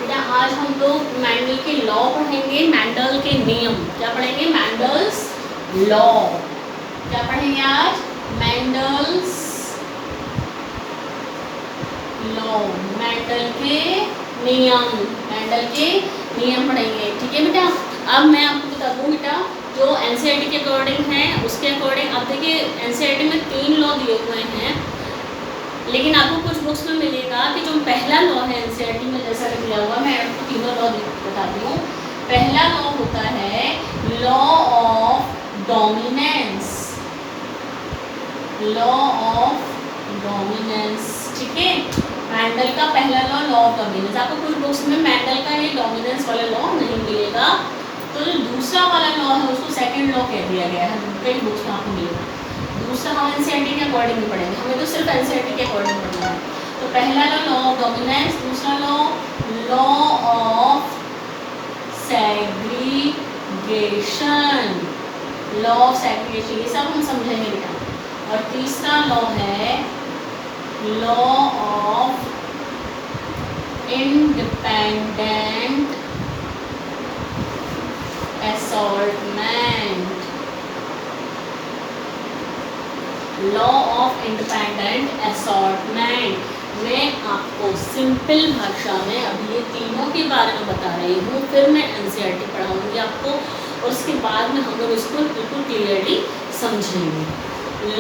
बेटा आज हम लोग मैंडल के लॉ पढ़ेंगे, मैंडल के नियम। क्या पढ़ेंगे? Mendel's law. क्या पढ़ेंगे आज? मैंडल्स लॉ, मैंडल के नियम, मैंडल के नियम पढ़ेंगे। ठीक है बेटा। अब मैं आपको बता दूँ बेटा, जो एनसीईआरटी के अकॉर्डिंग है उसके अकॉर्डिंग, अब देखिए एनसीईआरटी में 3 लॉ दिए हुए हैं, लेकिन आपको कुछ बुक्स में मिलेगा कि जो पहला लॉ है एनसीईआरटी में जैसा लिखा हुआ, मैं आपको तीनों लॉ बताती हूँ। पहला लॉ होता है law of dominance, law of dominance. ठीक है, मैंडल का पहला लॉ ऑफ डोमिनेंस। आपको कुछ बुक्स में मैंडल का ये डोमिनेंस वाला लॉ नहीं मिलेगा, तो जो दूसरा वाला लॉ है उसको सेकंड लॉ कह दिया गया है, कई बुक्स में आपको मिलेगा। दूसरा हम एनसीईआरटी के अकॉर्डिंग ही पढ़ेंगे, हमें तो सिर्फ एनसीईआरटी के अकॉर्डिंग पढ़ना है। तो पहला लॉ ऑफ डोमिनेंस, दूसरा law of segregation, law of segregation, ये सब हम समझेंगे बेटा। और तीसरा लॉ है law of independent assortment, law of independent assortment. मैं आपको सिंपल भाषा में अभी ये तीनों के बारे में बता रही हूँ, फिर मैं एनसीईआरटी पढ़ाऊँगी आपको और उसके बाद में हम लोग इसको बिल्कुल क्लियरली समझेंगे।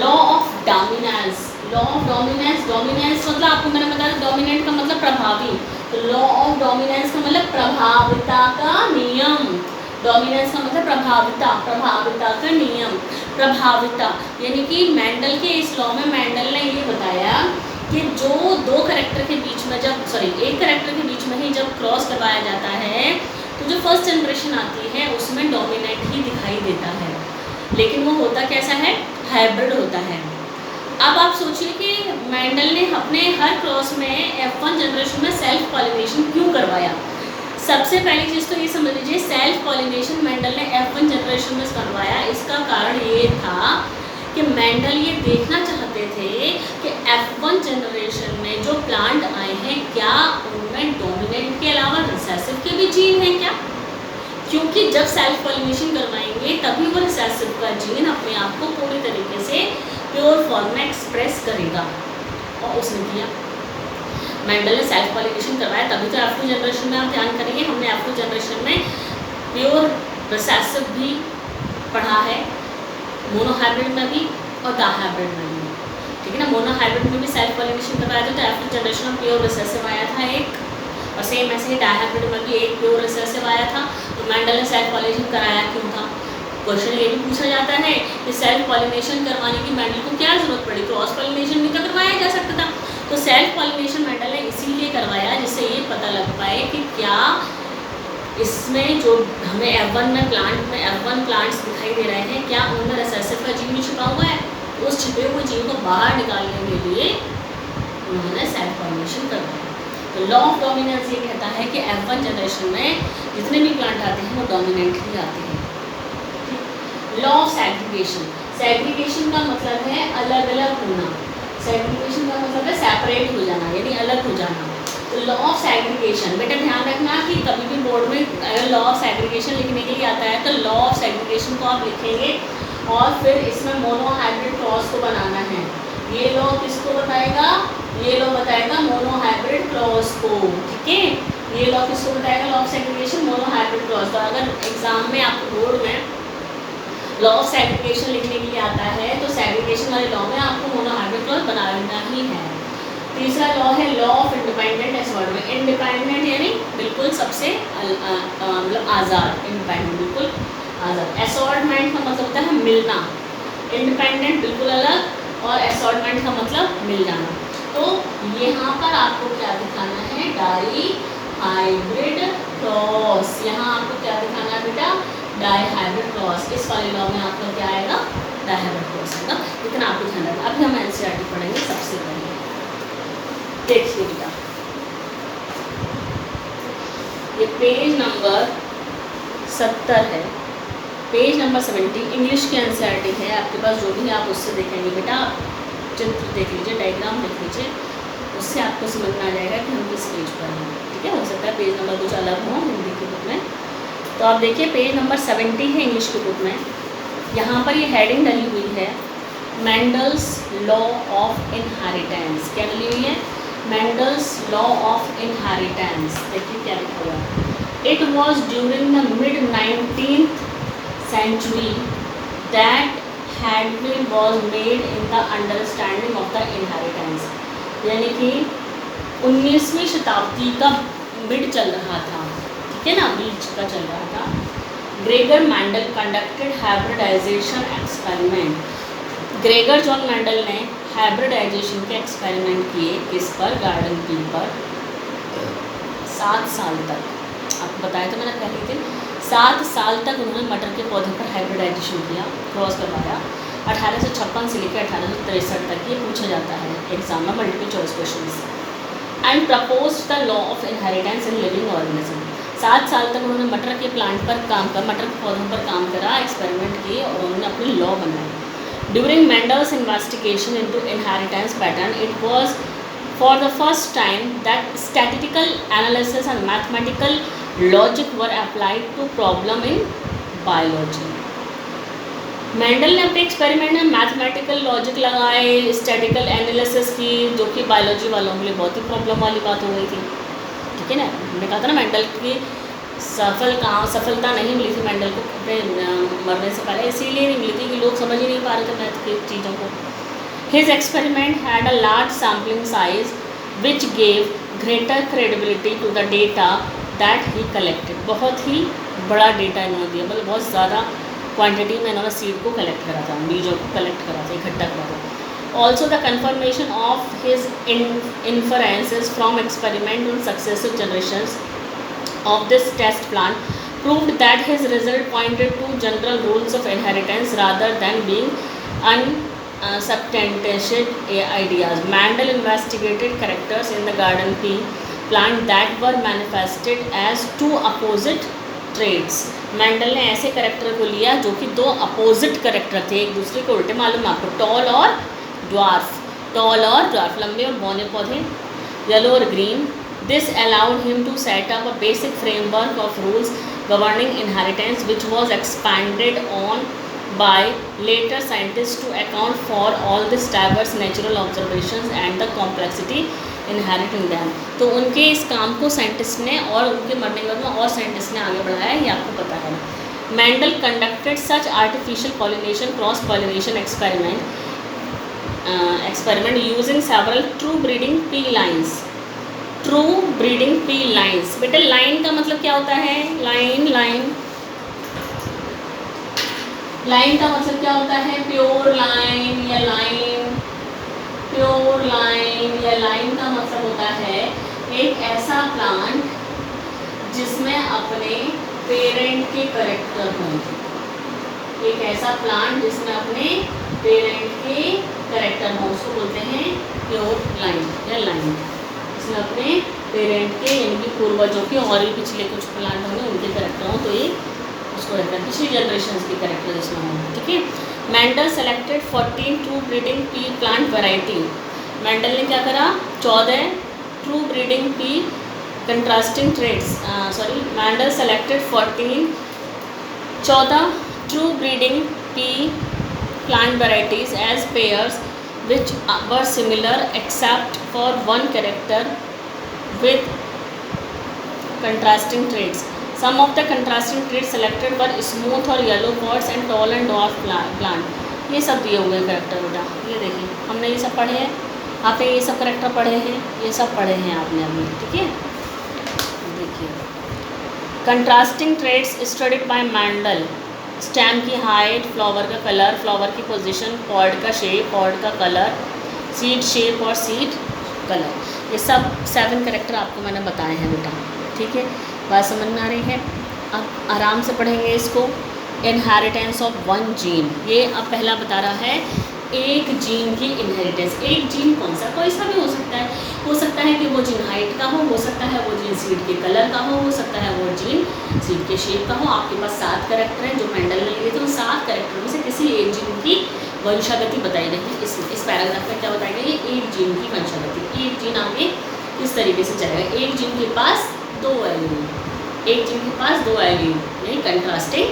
Law of dominance, law of dominance, dominance मतलब आपको मैंने बताया डोमिनेंट का मतलब प्रभावी, तो लॉ ऑफ डोमिनेंस का मतलब प्रभाविता का नियम। डोमिनेंस का मतलब प्रभाविता, प्रभाविता का नियम। प्रभाविता यानी कि मैंडल के इस लॉ में मैंडल ने ये बताया कि जो दो कैरेक्टर के बीच में एक कैरेक्टर के बीच में ही जब क्रॉस करवाया जाता है तो जो फर्स्ट जनरेशन आती है उसमें डोमिनेंट ही दिखाई देता है, लेकिन वो होता कैसा है? हाइब्रिड होता है। अब आप सोचिए कि मैंडल ने अपने हर क्रॉस में F1 जनरेशन में सेल्फ पॉलिनेशन क्यों करवाया? सबसे पहली चीज़ तो ये समझ लीजिए, सेल्फ पॉलिनेशन मैंडल ने F1 जनरेशन में करवाया। इसका कारण ये था कि मैंडल ये देखना चाहते थे कि F1 जनरेशन में जो प्लांट आए हैं क्या उनमें डोमिनेंट के अलावा रिसेसिव के भी जीन हैं क्या? क्योंकि जब सेल्फ पॉलिनेशन करवाएंगे तभी वो रिसेसिव का जीन अपने आप को पूरी तरीके से प्योर फॉर्म में एक्सप्रेस करेगा, और उसने किया। मैंडल ने सेल्फ पॉलिनेशन करवाया, तभी तो F2 जनरेशन में आप ध्यान करेंगे हमने F2 जनरेशन में प्योर रिसेसिव भी पढ़ा है, मोनोहाइब्रिड में भी और डायहाइब्रिड में भी। ठीक है ना, मोनोहाइब्रिड में भी सेल्फ पॉलिनेशन करवाया था तो F2 जनरेशन में प्योर रिसेसिव आया था एक, और सेम ऐसे ही डायहाइब्रिड में भी एक प्योर रिसेसिव आया था। तो मैंडल ने सेल्फ पॉलिनेशन कराया क्यों था? क्वेश्चन ये भी पूछा जाता है कि सेल्फ पॉलिनेशन करवाने की मैंडल को क्या जरूरत पड़ी? क्रॉस पॉलिनेशन भी तो करवाया जा सकता था। तो सेल्फ पॉलिनेशन मैंडल ने इसीलिए करवाया जिससे ये पता लग पाए कि क्या इसमें जो हमें F1 में F1 प्लांट्स दिखाई दे रहे हैं क्या उनमें रिसेसिव का जीन भी छिपा हुआ है? उस छिपे हुए जीन को बाहर निकालने के लिए उन्होंने सेल्फ पॉलिनेशन करवाया। तो लॉ ऑफ डोमिनेंस ये कहता है कि F1 जनरेशन में जितने भी प्लांट आते हैं वो डोमिनेंट ही आते हैं। लॉ ऑफ सेग्रीगेशन, सेग्रीगेशन का मतलब है अलग अलग होना, सेग्रीगेशन का मतलब है सेपरेट हो जाना यानी अलग हो जाना। तो लॉ ऑफ सेग्रीगेशन बेटा ध्यान रखना कि कभी भी बोर्ड में अगर लॉ ऑफ सेग्रीगेशन लिखने के लिए आता है तो लॉ ऑफ सेग्रीगेशन को आप लिखेंगे और फिर इसमें मोनोहाइब्रिड क्रॉस को बनाना है। ये लॉ किसको बताएगा? ये लॉ बताएगा मोनोहाइब्रिड क्रॉस को। ठीक है, ये लॉ किसको बताएगा? Law of segregation monohybrid cross. तो अगर एग्जाम में आपको बोर्ड में लॉ ऑफ सेग्रीगेशन लिखने के लिए आता है तो सेग्रीगेशन वाले लॉ में आपको मोनोहाइब्रिड क्रॉस बनाना ही है। तीसरा लॉ है law of independent assortment. Independent यानी बिल्कुल सबसे मतलब आज़ाद, इंडिपेंडेंट बिल्कुल आज़ाद। असॉर्टमेंट का मतलब होता है मिलना, इंडिपेंडेंट बिल्कुल अलग और असॉर्टमेंट का मतलब मिल जाना। तो यहाँ पर आपको क्या दिखाना है? Dihybrid cross. यहाँ आपको क्या दिखाना है बेटा? Dihybrid cross. इस वाले लॉ में आपका क्या आएगा? डायहाइब्रिड क्रॉस आएगा। इतना आपको ध्यान रखना। अभी हम एनसीईआरटी पढ़ेंगे सबसे पहले। देखिए बेटा, ये पेज नंबर 70 है, पेज नंबर 70 इंग्लिश की एनसीईआरटी है। आपके पास जो भी है आप उससे देखेंगे बेटा। चित्र देख लीजिए, डायग्राम देख लीजिए, उससे आपको समझ में आ जाएगा कि हम किस पेज पर हैं। ठीक है, हो सकता है पेज नंबर कुछ अलग हो हिंदी की बुक में। तो आप देखिए पेज नंबर 70 है इंग्लिश की बुक में। यहाँ पर ये हेडिंग डली हुई है मेंडल्स लॉ ऑफ इनहेरिटेंस। क्या डली हुई है? Mendel's law of inheritance. देखिए क्या लिखा हुआ है। It was during the mid 19th century that headway was made in the understanding of the inheritance। यानी कि 19वीं शताब्दी का मिड चल रहा था, ठीक है ना, बीच का चल रहा था। Gregor Mendel conducted hybridisation experiment. Gregor John Mendel ने हाइब्रिडाइजेशन के एक्सपेरिमेंट किए किस पर? गार्डन पी पर। 7 साल तक, आपको बताया था मैंने पहले दिन, 7 साल तक उन्होंने मटर के पौधे पर हाइब्रिडाइजेशन किया, क्रॉस करवाया। 1856 से लेकर 1863 तक ये पूछा जाता है एग्जाम में मल्टीपल चॉइस क्वेश्चन से। And propose the law of inheritance in living organism. 7 साल तक उन्होंने मटर के प्लांट पर काम कर, मटर के पौधों पर काम करा, एक्सपेरिमेंट किए और उन्होंने अपनी लॉ बनाई। During Mendel's investigation into inheritance pattern, it was for the first time that statistical analysis and mathematical logic were applied to problem in biology. Mendel ने अपने एक्सपेरिमेंट में मैथमेटिकल लॉजिक लगाए, स्टैटिकल एनालिसिस की, जो कि biology वालों के लिए बहुत ही प्रॉब्लम वाली बात हो गई थी। ठीक है ना, मैंने कहा था ना मेंडल की सफलता नहीं मिली थी मेंडल को अपने मरने से पहले, इसीलिए नहीं मिली थी कि लोग समझ ही नहीं पा रहे थे मैथ की चीज़ों को। His experiment had a large sampling size which gave greater credibility to the data that he collected. बहुत ही बड़ा डेटा इन्होंने दिया, मतलब बहुत ज़्यादा क्वांटिटी में इन्होंने सीड को कलेक्ट करा था, बीजों को कलेक्ट करा था, इकट्ठा करा था। Also the confirmation of his inferences from experiment on successive generations of this test plan proved that his result pointed to general rules of inheritance rather than being unsubstantiated ideas. Mandel investigated characters in the garden pea plant that were manifested as two opposite traits. Mendel ने ऐसे character को लिया जो कि दो opposite character थे, एक दूसरे को उल्टे, मालूम आपको, टॉल और ड्वार्फ, टॉल और ड्वार्फ, लंबे और बौने पौधे, येलो और green. This allowed him to set up a basic framework of rules governing inheritance, which was expanded on by later scientists to account for all these diverse natural observations and the complexity inherent in them। तो उनके इस काम को scientist ने और उनके मरने के बाद में और साइंटिस्ट ने आगे बढ़ाया, ये आपको पता है। Mendel conducted such artificial pollination, cross pollination experiment using several true breeding pea lines। True breeding P lines. बेटा लाइन का मतलब क्या होता है? लाइन का मतलब क्या होता है? प्योर लाइन या लाइन, प्योर लाइन या लाइन का मतलब होता है एक ऐसा प्लांट जिसमें अपने पेरेंट के कैरेक्टर हों। एक ऐसा प्लांट जिसमें अपने पेरेंट के कैरेक्टर हों, उसको बोलते हैं प्योर लाइन या लाइन। अपने पेरेंट के यानी कि पूर्वजों के और भी पिछले कुछ प्लांट होंगे उनके करेक्टर हों, तो ये उसको रहता है पिछली जनरेशन के करेक्टर इसमें होंगे। ठीक है, Mendel selected 14 true breeding pea plant variety. Mendel ने क्या करा? 14 true breeding pea contrasting traits, Mendel selected 14 true breeding pea plant varieties as pairs which were similar except for one character with contrasting traits. Some of the contrasting traits selected were smooth or yellow pods and tall and dwarf plant। ये सब दिए हुए character बेटा, ये देखिए हमने ये सब पढ़े हैं, आपने ये सब करेक्टर पढ़े हैं, ये सब पढ़े हैं आपने अभी। ठीक है, देखिए contrasting traits studied by Mendel. Stem की हाइट, फ्लावर का कलर, फ्लावर की पोजीशन, पॉड का शेप, पॉड का कलर, सीड शेप और सीड कलर, ये सब 7 करेक्टर आपको मैंने बताए हैं बेटा। ठीक है, बात समझ में आ रही है? अब आराम से पढ़ेंगे इसको। इनहेरिटेंस ऑफ वन जीन, ये अब पहला बता रहा है एक जीन की इनहेरिटेंस। एक जीन कौन सा? कोई सा भी हो सकता है कि वो जीन हाइट का हो सकता है वो जीन सीड के कलर का हो सकता है वो जीन सीड के शेप का हो। आपके पास 7 करेक्टर हैं जो मेंडल ने लिए थे, उन 7 करेक्टर में से किसी एक जीन की वंशागति बताई गई है इसमें। इस पैराग्राफ में क्या बताया गया, ये एक जीन की वंशागति। एक जीन आगे इस तरीके से चलेगा, एक जीन के पास 2 एलील, एक जीन के पास 2 एलील, यानी कंट्रास्टिंग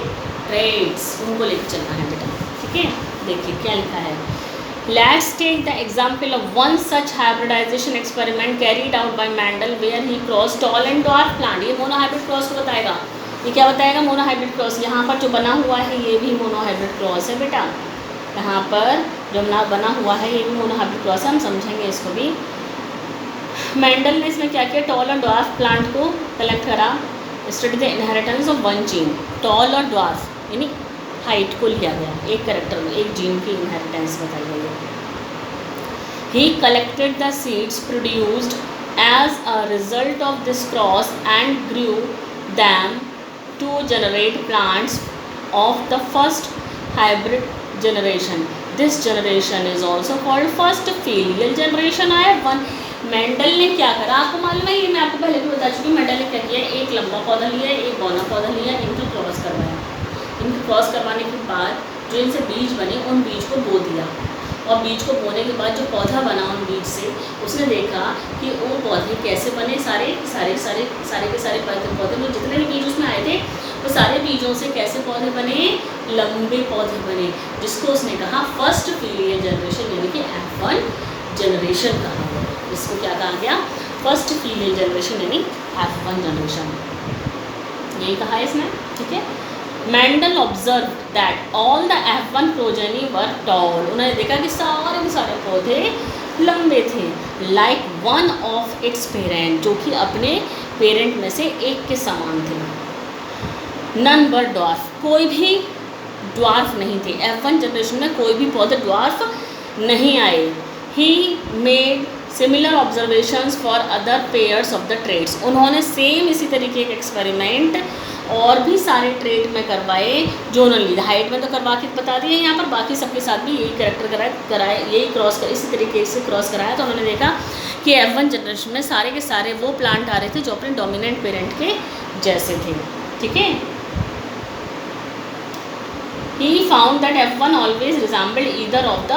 ट्रेट्स, उनको लेकर चलना है बेटा। ठीक है, देखिए क्या लिखा है। Let's take the example of one such hybridization experiment carried out by Mendel where he crossed tall and dwarf plant। ये मोनोहाइब्रिड क्रॉस को बताएगा। ये क्या बताएगा, मोनोहाइब्रिड क्रॉस। यहाँ पर जो बना हुआ है ये भी मोनोहाइब्रिड क्रॉस है बेटा। यहाँ पर जो बना हुआ है ये भी मोनोहाइब्रिड क्रॉस है, हम समझेंगे इसको भी। मेंडल ने इसमें क्या किया, टॉल और ड्वार्फ प्लांट को कलेक्ट करा, study the inheritance of one gene. Tall और ड्वार्फ यानी हाइट को लिया गया, एक कैरेक्टर में एक जीन की इनहेरिटेंस बताई गई है। He collected the seeds produced as a result of this cross and grew them to generate plants of the first hybrid generation. This generation is also called first filial generation. I1 Mendel ने क्या करा, आपको मालूम है, ये मैं आपको पहले भी बता चुकी हूँ। मेंडल ने क्या किया, एक लंबा पौधा लिया, एक बौना पौधा लिया, इनको क्रॉस करवाया। इनको क्रॉस करवाने के बाद जो इनसे बीज बने उन बीज को बो दिया, और बीज को बोने के बाद जो पौधा बना उन बीज से, उसने देखा कि वो पौधे कैसे बने, सारे के सारे पौधे में जितने भी बीज उसमें आए थे वो सारे बीजों से कैसे पौधे बने, लंबे पौधे बने, जिसको उसने कहा फर्स्ट फीलियल जनरेशन, यानी कि F1 जनरेशन कहा। इसको क्या कहा गया, फर्स्ट फीलियल जनरेशन यानी F1 जनरेशन, यही कहा है इसमें। ठीक है, Mendel observe that all the F1 progeny were toll. उन्होंने देखा कि सारे के सारे पौधे लंबे थे, like one of its parent, जो कि अपने पेरेंट में से एक के समान थे। नन वर ड्वार्फ, कोई भी ड्वार्फ नहीं थे। F1 जनरेशन में कोई भी पौधे ड्वार्फ नहीं आए। He made similar observations for other pairs of the traits. उन्होंने सेम इसी तरीके के एक्सपेरिमेंट और भी सारे ट्रेड में करवाए जो उन्होंने ली। हाइट में तो करवा के बता दिए यहाँ पर, बाकी सबके साथ भी यही कैरेक्टर कराए, यही क्रॉस कर इसी तरीके से क्रॉस कराया। तो उन्होंने देखा कि F1 जनरेशन में सारे के सारे वो प्लांट आ रहे थे जो अपने डोमिनेंट पेरेंट के जैसे थे। ठीक है, he found that F1 always resembled either of the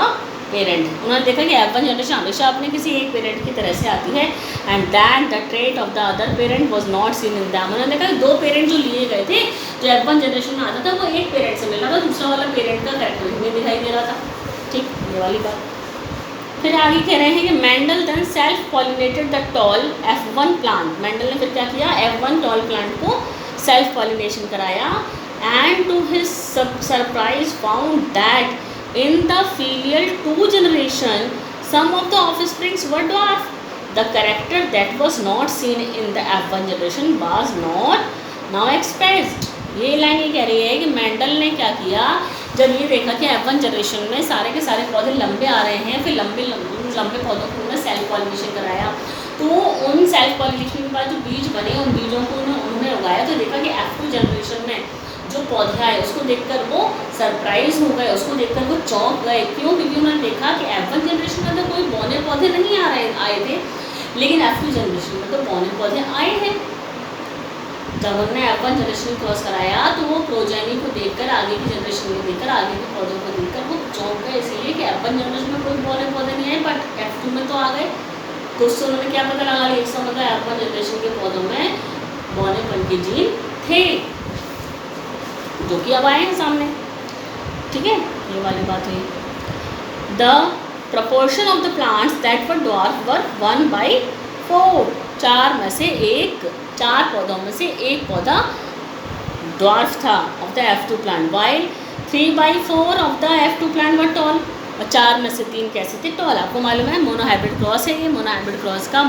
parent. उन्होंने देखा कि F1 जनरेशन हमेशा अपने किसी एक पेरेंट की तरह से आती है, and that the trait of the other parent was not seen in them. उन्होंने देखा कि 2 पेरेंट जो लिए गए थे, जो F1 जनरेशन में आता था, वो एक पेरेंट से मिल रहा था, दूसरा वाला पेरेंट का कैरेक्टर नहीं दिखाई दे रहा था। ठीक, ये वाली बात। फिर आगे कह रहे हैं कि Mendel then self pollinated the tall F1 plant. Mendel ने फिर क्या किया, F1 टॉल प्लांट को सेल्फ पॉलिनेशन कराया, and to his surprise found that in the filial 2 generation some of the offsprings were dwarf. The character that was not seen in the F1 generation was not now expressed। ये line ये कह रही है कि Mendel ने क्या किया, जब ये देखा कि F1 जनरेशन में सारे के सारे पौधे लंबे आ रहे हैं, फिर लंबे पौधों को उन्होंने सेल्फ पॉलिनेशन कराया। तो उन सेल्फ पॉलिनेशन के बाद जो बीज बने, उन बीजों को उन्होंने उगाया। तो देखा कि F2 जनरेशन में जो पौधे आए उसको देखकर वो सरप्राइज हो गए, उसको देखकर वो चौंक गए। क्यों? क्योंकि उन्होंने देखा कि F1 जनरेशन में तो कोई बौने पौधे नहीं आए थे, लेकिन F2 जनरेशन में तो बौने पौधे आए हैं। जब उन्होंने F1 जनरेशन क्रॉस कराया तो वो प्रोजेनी को देखकर, आगे की जनरेशन को देखकर, आगे के पौधों को देखकर वो चौंक गए, इसलिए कि F1 जनरेशन में कोई बौने पौधे नहीं आए, बट F2 में तो आ गए। तो उससे उन्होंने क्या पता लगा लिया, इसका मतलब F1 जनरेशन के पौधों में बौनेपन के जीन थे, जो कि अब आए हैं सामने। ठीक है, ये वाली बात हुई। The proportion of the plants that were dwarf were 1/4। 4 में से 1, 4 पौधों में से 1 पौधा ड्वार्फ था of the F2 plant, while 3/4 of the F2 plant were toll. और 4 में से 3 कैसे थे, टॉल। आपको मालूम है मोनोहाइब्रिड क्रॉस है ये। मोनोहाइब्रिड क्रॉस का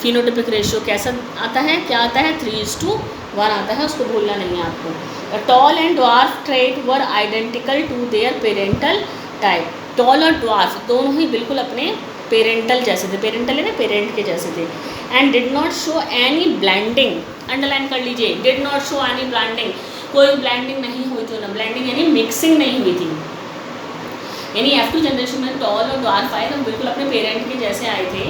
फिनोटाइपिक रेशियो कैसा आता है, क्या आता है, 3:1 आता है, उसको भूलना नहीं है आपको। The tall and dwarf trait were identical to their parental type. Tall और ड्वार्फ दोनों ही बिल्कुल अपने पेरेंटल जैसे थे, पेरेंटल है ना, पेरेंट के जैसे थे। And did not show any blending, underline कर लीजिए, did not show any blending, कोई ब्लेंडिंग नहीं हुई थी ना, ब्लेंडिंग यानी मिक्सिंग नहीं हुई थी। यानी F2 जनरेशन में टॉल और ड्वार्फ आए तो बिल्कुल अपने पेरेंट के जैसे आए थे,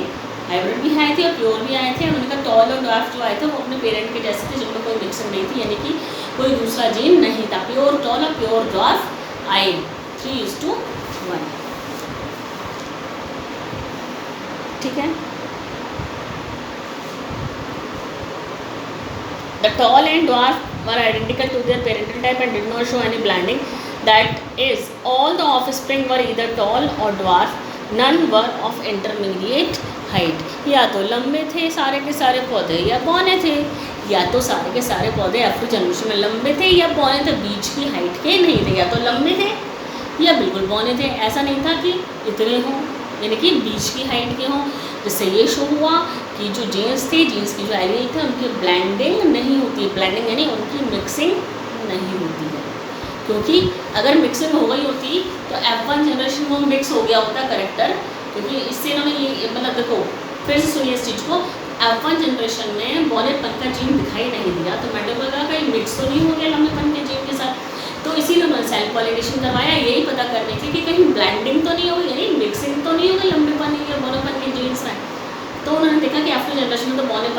हाइब्रिड भी आए थे और प्योर भी आए थे। उन्होंने कहा टॉल और ड्वार्फ जो आए थे वो अपने पेरेंट के जैसे थे, जिनमें कोई मिक्सिंग नहीं थी, यानी कि कोई दूसरा जीन नहीं था। प्योर टॉल और प्योर ड्वार्फ आए 3:1। F1, ठीक है। The tall and dwarf were identical to their parental type and did not show any blending. That is, all the offspring were either tall or dwarf. None were of intermediate height. या तो लंबे थे सारे के सारे पौधे या बौने थे, या तो सारे के सारे पौधे F2 जनरेशन में लंबे थे या बौने थे, बीच की हाइट के नहीं थे, या तो लंबे थे या बिल्कुल बौने थे। ऐसा नहीं था कि इतने हों, यानी कि बीच की हाइट के हों, जिससे ये शो हुआ कि जो जीन्स थे, जीन्स की जो एलील थे, उनकी ब्लेंडिंग नहीं होती है। ब्लेंडिंग यानी उनकी मिक्सिंग नहीं होती है, क्योंकि अगर मिक्सिंग हो गई होती तो F1 जनरेशन में मिक्स हो गया होता करेक्टर, क्योंकि इससे इन्होंने ये मतलब देखो फिर से सुनिए इस चीज़ को, F1 जनरेशन में बौनेपन का जीन दिखाई नहीं दिया, तो मैंडेल का कहीं मिक्स तो नहीं हो गया लंबेपन के जीन के साथ, तो इसीलिए उन्होंने सेल्फ पॉलिनेशन करवाया, यही पता करने के कि कहीं ब्लेंडिंग तो नहीं होगी, यानी मिक्सिंग तो नहीं होगी लंबेपन या बौनेपन के जीन्स में। तो उन्होंने देखा कि F2 जनरेशन में तो बौने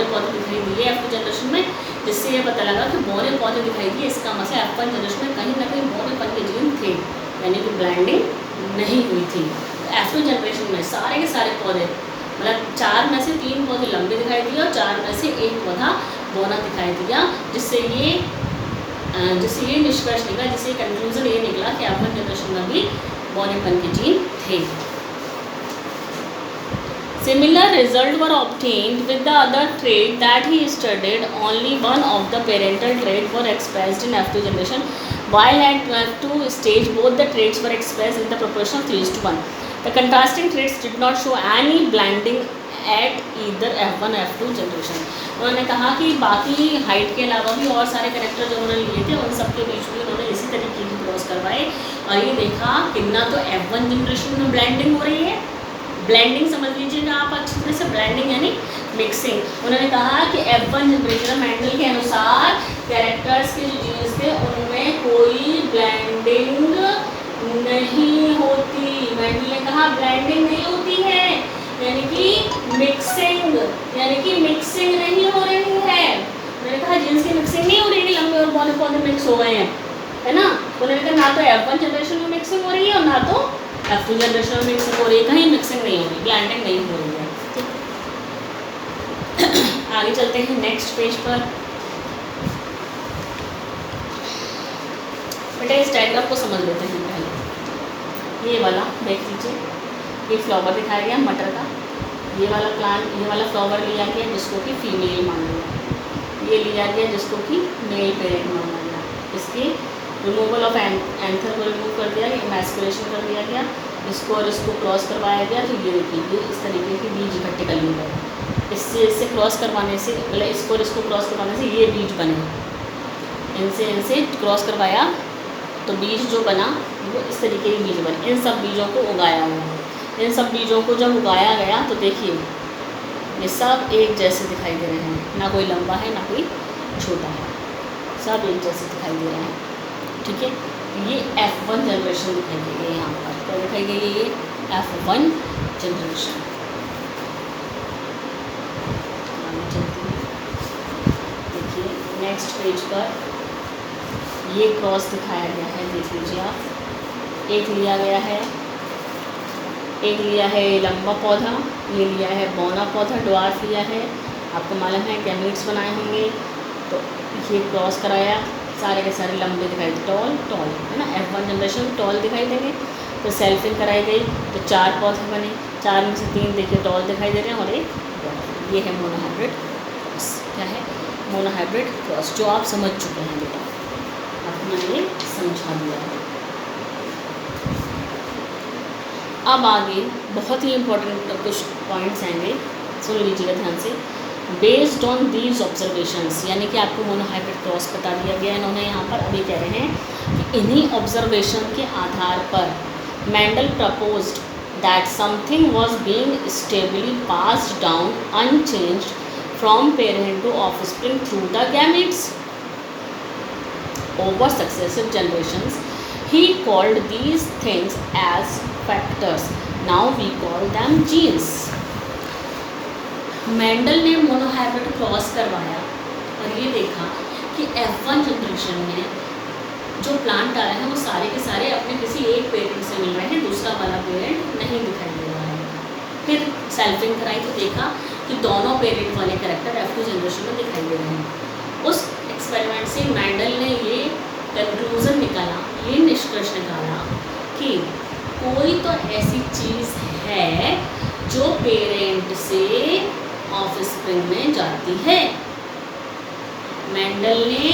पौधे दिखाई दिए F2 जनरेशन में, जिससे ये पता लगा कि बौने पौधे दिखाई दिए, इसका मतलब F1 जनरेशन में कहीं ना कहीं बौनेपन के जीन थे, यानी कि ब्लेंडिंग नहीं हुई थी। तो F2 जनरेशन में सारे के सारे पौधे, मतलब 4 में से 3 पौधे लंबे दिखाई दिए और 4 में से 1 पौधा बौना दिखाई दिया, जिससे ये निष्कर्ष निकला, जिससे कंक्लूजन ये निकला कि F1 जनरेशन में भी बौनेपन के जीन थे। Similar results were obtained with the other trait that he studied. Only one of the parental traits were expressed in F2 generation, while at F2 stage both the traits were expressed in the proportion of 3:1. The contrasting traits did not show any blending at either F1 or F2 generation. उन्होंने कहा कि बाकी height के अलावा भी और सारे character जो उन्होंने लिए थे उन सब के बीच में उन्होंने इसी तरीके की क्रॉस करवाए, और ये देखा कि ना तो F1 जनरेशन में ब्लेंडिंग हो रही है, ब्लेंडिंग समझ लीजिएगा आप अच्छी तरह से, ब्लेंडिंग यानी मिक्सिंग। उन्होंने कहा कि F1 जनरेशन मैंडल के अनुसार कैरेक्टर्स के जो जीन्स थे उनमें कोई ब्लेंडिंग नहीं होती। मैंडल ने कहा ब्लेंडिंग नहीं होती है, यानी कि मिक्सिंग नहीं हो रही है। उन्होंने कहा जीन्स की मिक्सिंग नहीं हो रही है, लंबे और बौने पौधे मिक्स हो गए हैं, है ना। उन्होंने कहा ना तो F1 जनरेशन में मिक्सिंग हो रही है और ना तो F2 जनरेशन में मिक्सिंग हो रही है, कहीं मिक्सिंग नहीं हो रही, ब्लेंडिंग नहीं हो रही है। आगे चलते हैं नेक्स्ट पेज पर। बेटा इस डायग्राम को समझ लेते हैं पहले। ये वाला देख लीजिए, ये फ्लावर दिखाया गया मटर का, ये वाला प्लांट, ये वाला फ्लावर लिया गया जिसको कि फीमेल माना गया, ये लिया गया जिसको कि मेल पेरेंट माना गया, इसके रिमूवल ऑफ एंथर को रिमूव कर दिया गया, मैस्कुलेशन कर दिया गया, इसको और इसको क्रॉस करवाया गया। तो ये देखिए ये इस तरीके के बीज इकट्ठे कर लिए गए, इससे क्रॉस करवाने से, मतलब इसको और इसको क्रॉस करवाने से ये बीज बने, इनसे क्रॉस करवाया तो बीज जो बना वो इस तरीके के बीज बने। इन सब बीजों को उगाया गया, इन सब बीजों को जब उगाया गया तो देखिए ये सब एक जैसे दिखाई दे रहे हैं, ना कोई लंबा है ना कोई छोटा है, सब एक जैसे दिखाई दे रहे हैं, ठीक है। ये F1 जनरेशन दिखाई दे गई है, यहाँ पर क्या दिखाई गई है, ये F1 जनरेशन। देखिए नेक्स्ट पेज पर ये क्रॉस दिखाया गया है, देख लीजिए आप, एक लिया गया है, एक लिया है लंबा पौधा, ये लिया है बौना पौधा, ड्वार्फ लिया है, आपको मालूम है गैमेट्स बनाए होंगे, तो ये क्रॉस कराया, सारे के सारे लंबे दिखाई दे, टॉल है ना, F1 जनरेशन में टॉल दिखाई देंगे। तो सेल्फिंग कराई गई तो 4 पौधे बने, 4 में से 3 देखिए टॉल दिखाई दे रहे हैं और एक ये है मोनोहाइब्रिड क्रॉस। क्या है, मोनोहाइब्रिड क्रॉस, जो आप समझ चुके हैं बेटा, आपको मैंने ये समझा दिया है। अब आगे बहुत ही इंपॉर्टेंट कुछ पॉइंट्स आएंगे, सुन लीजिएगा ध्यान से। बेस्ड ऑन दीज ऑब्जर्वेशंस, यानी कि आपको मोनोहाइब्रिड क्रॉस बता दिया गया है इन्होंने यहाँ पर। अभी कह रहे हैं कि इन्हीं ऑब्जर्वेशन के आधार पर Mendel proposed that something was being stably passed down unchanged from parent to offspring through the gametes over successive generations. He called these things as factors. Now we call them genes. Mendel ने monohybrid cross करवाया और ये देखा कि F1 generation में जो plant आ रहे हैं वो सारे के सारे अपने किसी एक पेरेंट से मिल रहे हैं, दूसरा वाला पेरेंट नहीं दिखाई दे रहा है। फिर सेल्फिंग कराई तो देखा कि दोनों पेरेंट वाले कैरेक्टर F2 जनरेशन में दिखाई दे रहे हैं। उस एक्सपेरिमेंट से मैंडल ने ये कंक्लूज़न निकाला, ये निष्कर्ष निकाला कि कोई तो ऐसी चीज़ है जो पेरेंट से ऑफस्प्रिंग में जाती है। मेंडल ने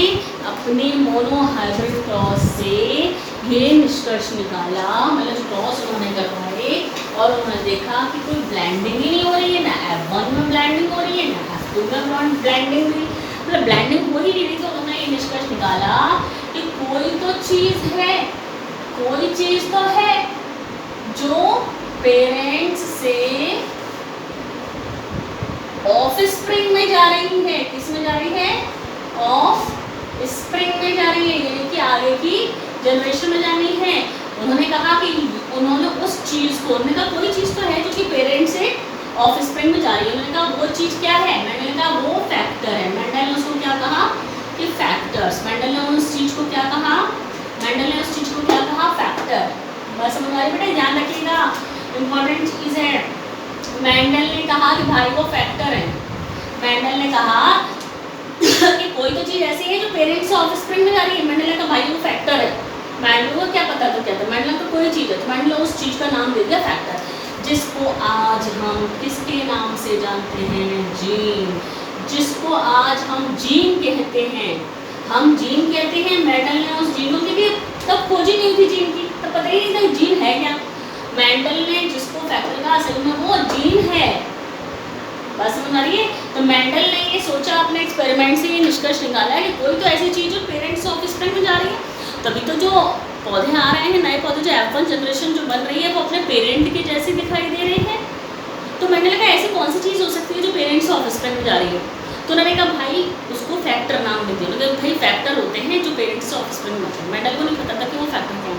अपने मोनोहाइब्रिड क्रॉस से ये निष्कर्ष निकाला, मतलब क्रॉस उन्होंने करवाए और उन्होंने देखा कि कोई ब्लेंडिंग ही नहीं हो रही है, ना F1 में ब्लेंडिंग हो रही है, ना F2 में ब्लेंडिंग हुई, मतलब ब्लेंडिंग हो ही नहीं रही। तो उन्होंने ये निष्कर्ष निकाला कि कोई तो चीज़ है, कोई चीज़ तो है जो पेरेंट्स से ऑफस्प्रिंग में जा रही है। किस में जा रही है? ऑफ स्प्रिंग में जा रही है, यानी कि आगे की जनरेशन में जानी है। उन्होंने कहा कि उन्होंने उस चीज़ को, उन्होंने कहा कोई चीज़ तो है जो कि पेरेंट से ऑफ स्प्रिंग में जा रही है। उन्होंने कहा वो चीज़ क्या है? मैंने कहा वो फैक्टर है। मेंडल ने उसको क्या कहा कि फैक्टर्स। मेंडल ने उस चीज़ को क्या कहा? मेंडल ने उस चीज़ को क्या कहा? फैक्टर। बस समझ आ रही बेटा, ध्यान रखिएगा, इंपॉर्टेंट चीज़ है। मेंडल ने कहा कि भाई वो फैक्टर है। मेंडल ने कहा कि कोई तो चीज़ ऐसी है जो पेरेंट्स से ऑफस्प्रिंग में जा रही है। मेंडल ने कहा भाई वो फैक्टर है। मेंडल को क्या पता तो क्या था? मेंडल को कोई चीज़ है तो मेंडल उस चीज़ का नाम दे दिया फैक्टर, जिसको आज हम किसके नाम से जानते हैं? जीन। जिसको आज हम जीन कहते हैं, हम जीन कहते हैं। मेंडल ने उस जीनों की भी तब खोजी नहीं थी, जीन की तब पता ही नहीं था जीन है क्या। मेंडल ने जिसको फैक्टर का असल में वो जीन है। बस समझ आ रही है? तो मेंडल ने ये सोचा अपने एक्सपेरिमेंट से, ये निष्कर्ष निकाला है कि कोई तो ऐसी चीज़ जो पेरेंट्स से ऑफस्प्रिंग में जा रही है। तभी तो जो पौधे आ रहे हैं, नए पौधे, जो F1 जनरेशन जो बन रही है वो अपने पेरेंट के जैसी दिखाई दे रही है। तो मेंडल ने कहा ऐसी कौन सी चीज़ हो सकती है जो पेरेंट्स से ऑफस्प्रिंग में जा रही है? तो उन्होंने कहा भाई उसको फैक्टर नाम दे दिया। उन्होंने भाई फैक्टर होते हैं जो पेरेंट्स से ऑफस्प्रिंग में जाते हैं। मेंडल को नहीं पता था कि वो फैक्टर क्या है।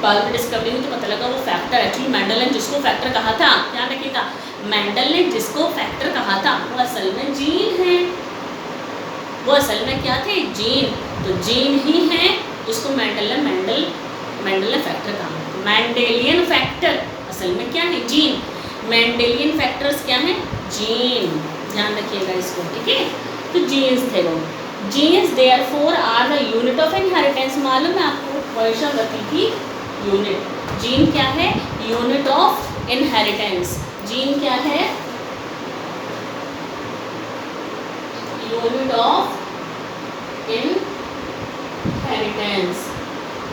बाद में डिस्कवरी हुई तो पता लगा वो फैक्टर एक्चुअली मेंडल ने जिसको फैक्टर कहा था, ध्यान रखिएगा, मेंडल ने जिसको फैक्टर कहा था वो असल में जीन है। वो असल में क्या थे? जीन। तो जीन ही है जिसको मेंडल ने फैक्टर कहा। मेंडेलियन फैक्टर असल में क्या है? जीन। मेंडेलियन फैक्टर्स क्या हैं? जीन। ध्यान रखिएगा इसको, ठीक है। तो जीन्स थे वो। Genes therefore are the unit of inheritance. मालूम है आपको वंशागति की यूनिट? जीन क्या है? Unit of inheritance. जीन क्या है? Unit of inheritance.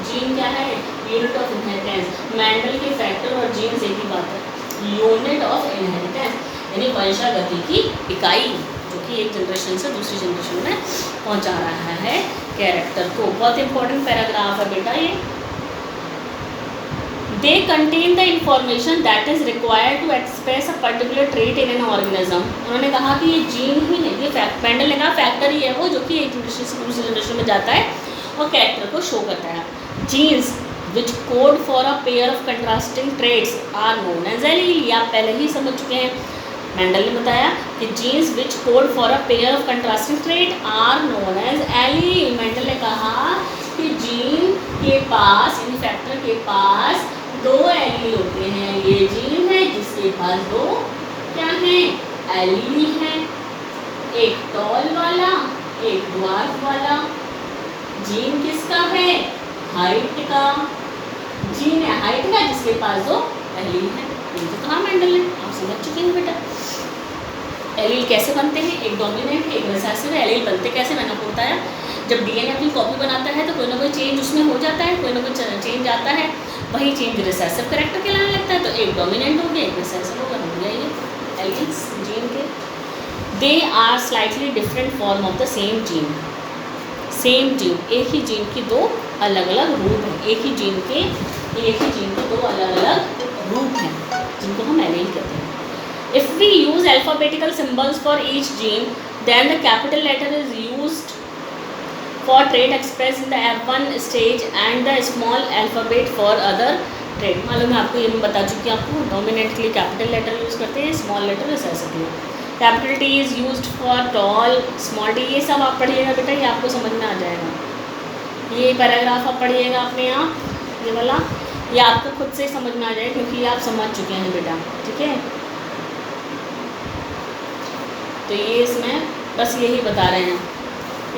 जीन क्या है? Unit of inheritance. मेंडल के फैक्टर और जीन्स एक ही बात है। यूनिट ऑफ इनहेरिटेंस यानी वंशागति की इकाई, जो कि एक जनरेशन से दूसरी जनरेशन में पहुंचा रहा है कैरेक्टर को। बहुत इंपॉर्टेंट पैराग्राफ है बेटा ये। They contain the information that is required to express a particular trait in an organism। उन्होंने कहा कि ये जीन ही नहीं, ये फैक्ट, मेंडल ने कहा फैक्टर ही है वो जो कि एक जनरेशन से दूसरी जनरेशन में जाता है और कैरेक्टर को शो करता है। Genes which code for a pair of contrasting traits are known as allele। आप पहले ही समझ चुके हैं, मेंडल ने बताया कि jeans which code for a pair of contrasting trait are known as allele। Mendel ने कहा कि जीन के पास, यानी फैक्टर के पास दो एलील होते हैं। ये जीन है जिसके पास दो क्या हैं? एलील हैं, एक टॉल वाला, एक ड्वार्फ वाला। जीन किसका है? हाइट का। जीन है हाइट का जिसके पास दो एलील हैं। ये तो कहा मेंडल ने, आप समझ चुके हैं बेटा। एलील कैसे बनते हैं? एक डोमिनेंट, एक रिसेसिव। एलील बनते कैसे मैंने आपको बताया। जब डीएनए अपनी कॉपी बनाता है तो कोई ना कोई चेंज उसमें हो जाता है, कोई ना कोई चेंज आता है, वही चेंज रिसेसिव कैरेक्टर कहलाने लगता है। तो एक डोमिनेंट हो गया, एक रिसेसिव होगा, हो गया ये एलील्स जीन के। They are slightly different form of the same gene. Same gene, एक ही जीन की दो अलग अलग रूप हैं। एक ही जीन के दो अलग अलग रूप हैं जिनको हम एलील कहते हैं। If we use alphabetical symbols for each gene, then the capital letter is used for trait expressed in the F1 stage and the small alphabet for other trait। मालूम है आपको, ये मैं बता चुकी हूँ आपको। डोमिनेंट के लिए कैपिटल लेटर यूज़ करते हैं, स्मॉल लेटर रिसेसिव के लिए। Capital T is used for tall, small T, ये सब आप पढ़िएगा बेटा, ये आपको समझ में आ जाएगा। ये पैराग्राफ आप पढ़िएगा अपने आप, ये वाला, ये आपको खुद से समझ में आ जाए क्योंकि ये आप समझ चुके हैं बेटा, ठीक है। तो ये इसमें बस यही बता रहे हैं,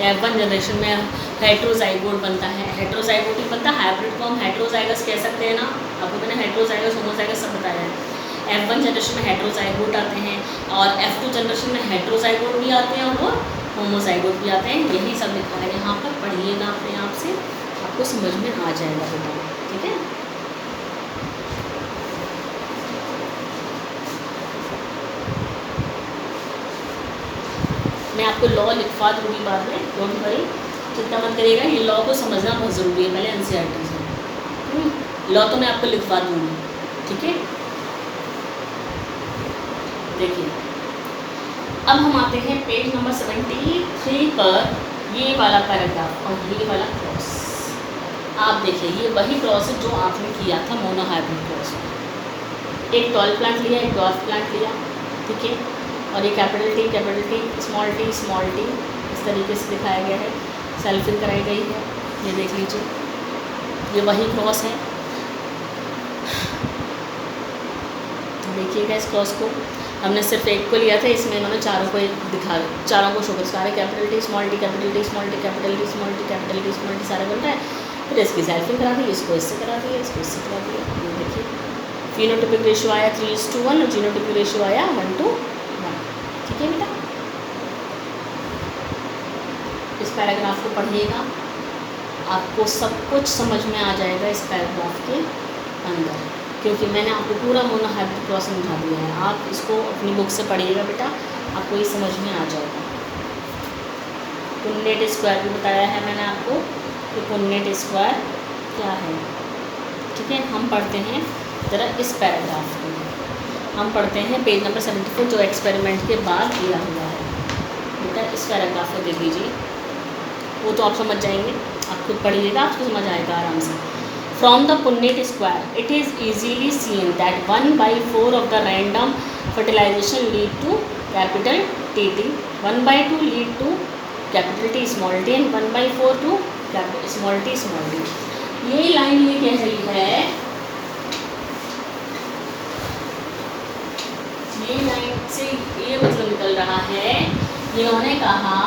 F1 जनरेशन में हेट्रोजाइगोट बनता है, हेट्रोजाइगोट ही बनता है, हाइब्रिड को हम हेट्रोजाइगस कह सकते हैं ना, आपको मैंने हेट्रोजाइगस होमोजाइगस सब बताया है। F1 जनरेशन में हेट्रोजाइगोट आते हैं और F2 जनरेशन में हेट्रोजाइगोट भी आते हैं और होमोजाइगोट भी आते हैं। यही सब लिखा है यहाँ पर, पढ़िएगा अपने आप से, आपको समझ में आ जाएगा बेटा, ठीक है। मैं आपको लॉ लिखवा दूँगी बाद में, डोंट वरी, चिंता मत करिएगा, ये लॉ को समझना बहुत ज़रूरी है पहले NCERT से। लॉ तो मैं आपको लिखवा दूँगी, ठीक है। देखिए अब हम आते हैं पेज नंबर 73 पर, ये वाला पैराग्राफ और ये वाला क्रॉस। आप देखिए ये वही क्रॉस है जो आपने किया था मोनोहाइब्रिड क्रॉस में। एक टॉल प्लांट लिया, एक डॉर्फ प्लांट लिया, ठीक है, और ये कैपिटल टी, स्मॉल टी, इस तरीके से दिखाया गया है, सेल्फिंग कराई गई है, ये देख लीजिए, ये वही क्रॉस है। देखिएगा इस क्रॉस को, हमने सिर्फ एक को लिया था, इसमें इन्होंने चारों को चारों को शो कर, सारे capital T, small T, capital T, small T, capital T, small T, capital T, small T, सारा बनता है। फिर इसकी सेल्फिंग करा दी, इसको इससे करा दिया, इसको इससे करा दिया, ये देखिए फिनोटाइपिक रेशियो आया 3:1 और जीनोटाइपिक रेशियो आया 1:1, ठीक है बेटा। इस पैराग्राफ को पढ़िएगा, आपको सब कुछ समझ में आ जाएगा इस पैराग्राफ के अंदर, क्योंकि मैंने आपको पूरा मोनोहाइब्रिड क्रॉस समझा दिया है। आप इसको अपनी बुक से पढ़िएगा बेटा, आपको ये समझ में आ जाएगा। पुन्नेट स्क्वायर भी बताया है मैंने आपको कि पुन्नेट स्क्वायर क्या है, ठीक है। हम पढ़ते हैं ज़रा इस पैराग्राफ को, हम पढ़ते हैं पेज नंबर 74 जो एक्सपेरिमेंट के बाद दिया हुआ है बेटा। इस पैराग्राफ को देख लीजिए, वो तो आप समझ जाएंगे, आप खुद पढ़िएगा, आपको समझ आएगा आराम से। From the Punnett square, it is easily seen that 1/4 of the random fertilization lead to capital TT, 1/2 lead to capital T small t and 1/4 to capital small t small t। ये लाइन ये कह रही है, ये line से ये मतलब निकल रहा है, इन्होंने कहा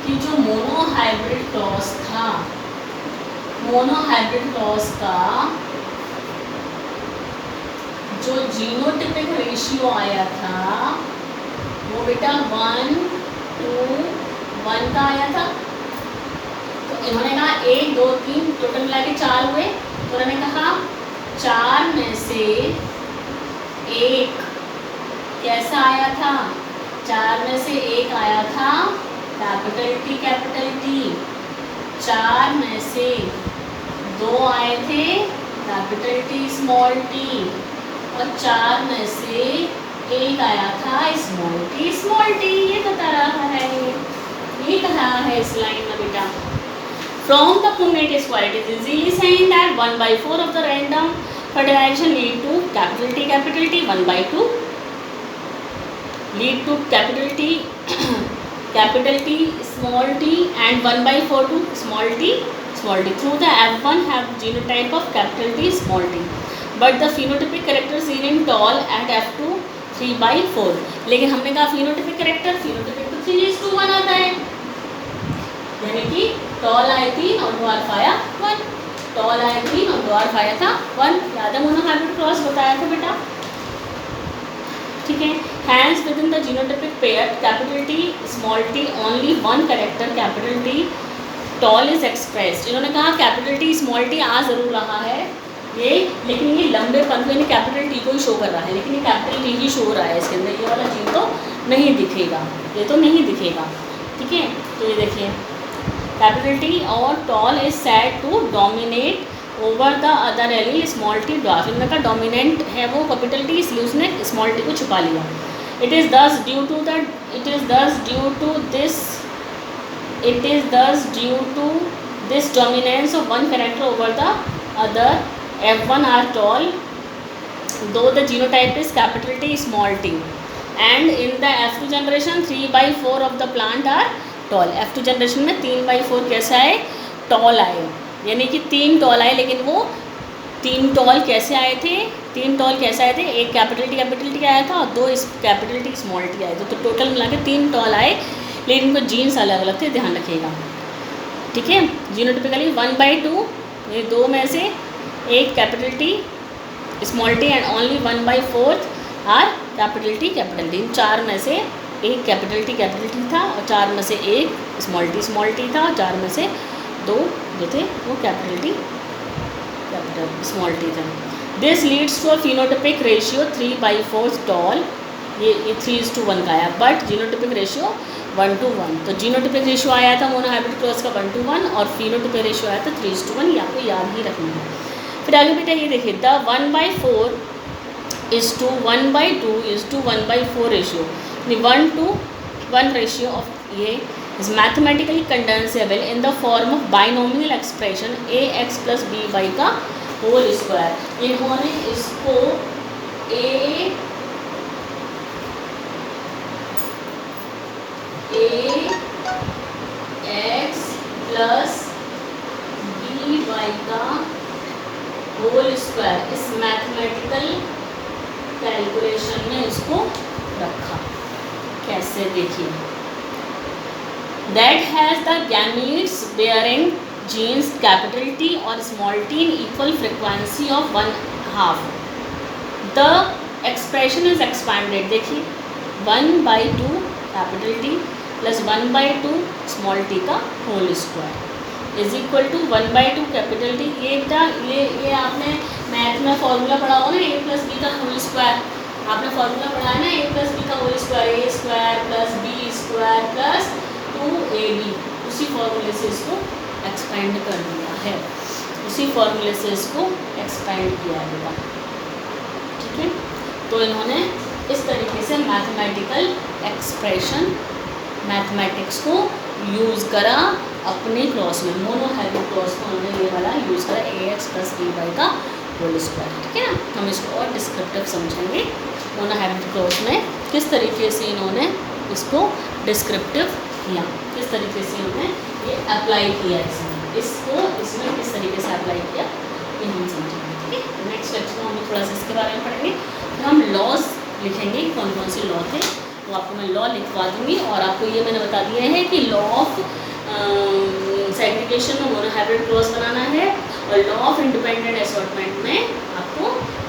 कि जो मोनोहाइब्रिड क्रॉस था, मोनोहाइब्रिड क्रॉस का जो जीनोटिपिक रेशियो आया था वो बेटा 1:1 का आया था। तो इन्होंने कहा 1 2 3 टोटल मिला के 4 हुए, तो उन्होंने कहा 4 में से 1 कैसा आया था, 4 में से 1 आया था कैपिटल टी, 4 में से 2 आए थे कैपिटल टी स्मॉल टी, और 4 में से 1 आया था स्मॉल टी। ये बता रहा है, ये कहा है इस लाइन में बेटा। From the पुन्नेट square it is easily seen that 1/4 of the random fertilization lead to capital T, 1/2 lead to capital T small t and 1/4 to small t through the F1 have genotype of capital T small t, but the phenotypic character seen in tall at F2 3/4। लेकिन हमने कहा phenotypic character, phenotypic तो 3:1 आता है, यानी कि toll आए 3 और ड्वार्फ आया 1, टॉल आया 3 और ड्वार्फ आया था 1। याद है मोनोहाइब्रिड क्रॉस बताया था बेटा, ठीक है। Hence within the genotypic pair capital T small t only one character capital T tall is expressed। इन्होंने कहा कैपिटल टी स्मॉल टी आ ज़रूर रहा है ये, लेकिन ये लंबे पन को यानी कैपिटल टी को ही शो कर रहा है, लेकिन ये कैपिटल टी ही शो हो रहा है इसके अंदर, ये वाला जीन तो नहीं दिखेगा, ये तो नहीं दिखेगा, ठीक है। तो ये देखिए कैपिटल टी और tall is said to dominate over the other allele small T dwarf. इनका डोमिनेंट है वो कैपिटल टी, इसलिए उसने स्मॉल टी को छुपा लिया। It is thus due to this dominance of one character over the other F1 are tall though the genotype is capital T small t, and in the F2 generation 3/4 of the plant are tall। F2 generation में 3/4 कैसा है, toll आए, यानी कि 3 toll आए, लेकिन वो 3 toll कैसे आए थे, 3 टॉल कैसे आए थे, एक कैपिटल टी आया था और 2 कैपिटल टी स्मॉल टी आए थे, तो टोटल मिला के 3 टॉल आए, लेकिन इनको जीन्स अलग अलग थे, ध्यान रखिएगा, ठीक है। जीनोटिपिकली 1/2, ये 2 में से एक capital T small T and only 1/4 are capital T, इन 4 में से एक कैपिटल टी था और 4 में से एक स्मॉल टी था और 4 में से 2 जो थे वो कैपिटल टी स्मॉल टी था। This leads to a phenotypic ratio 3/4 tall, ये 3:1 का आया, बट जीनोटिपिक रेशियो 1:1। तो जीनोटिपिक रेशियो आया था मोनोहाइब्रिड क्रॉस का 1:1 और फिनोटिपिक रेशियो आया था 3:1, ये आपको याद ही रखना है। फिर आगे बेटा ये देखिए, the 1/4 to 1/2 to 1/4 ratio, 1:1 ratio of ये is mathematically condensable in the form of binomial expression ax plus by का होल स्क्वायर। इन्होंने इसको ax plus by का होल स्क्वायर इस मैथमेटिकल कैलकुलेशन में इसको रखा। कैसे देखिए, that has the gametes bearing genes capital T और small t in equal frequency of 1/2. The expression is expanded, देखिए 1/2 capital T plus 1/2 small t का whole square is equal to 1/2 capital T. ये आपने मैथ में formula पढ़ा हो ना, a plus B का होल स्क्वायर, आपने फॉर्मूला पढ़ा है ना, a प्लस बी का whole square, a square plus B square plus 2ab, उसी फॉर्मूले से इसको एक्सपेंड कर दिया है, उसी फॉर्मूले से इसको एक्सपेंड किया गया, ठीक है। तो इन्होंने इस तरीके से मैथमेटिकल एक्सप्रेशन मैथमेटिक्स को यूज़ करा अपने क्रॉस में, मोनोहाइब्रिड क्रॉस में उन्होंने ये वाला यूज़ करा ax plus by का होल स्क्वायर, ठीक है ना। हम इसको और डिस्क्रिप्टिव समझेंगे, मोनोहाइब्रिड क्रॉस में किस तरीके से इन्होंने इसको डिस्क्रिप्टिव किया, किस तरीके से इन्होंने ये अप्लाई किया, इसको इसमें किस तरीके से अप्लाई किया, ये हम समझेंगे, ठीक है। नेक्स्ट लेक्चर में हम थोड़ा सा इसके बारे में पढ़ेंगे। फिर हम लॉज लिखेंगे, कौन कौन से लॉ थे, तो आपको मैं लॉ लिखवा दूँगी, और आपको ये मैंने बता दिया है कि लॉ ऑफ सेग्रीगेशन में मोनोहाइब्रिड क्रॉस बनाना है और लॉ ऑफ इंडिपेंडेंट असॉर्टमेंट में आपको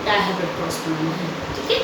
डायहाइब्रिड क्रॉस बनाना है, ठीक है।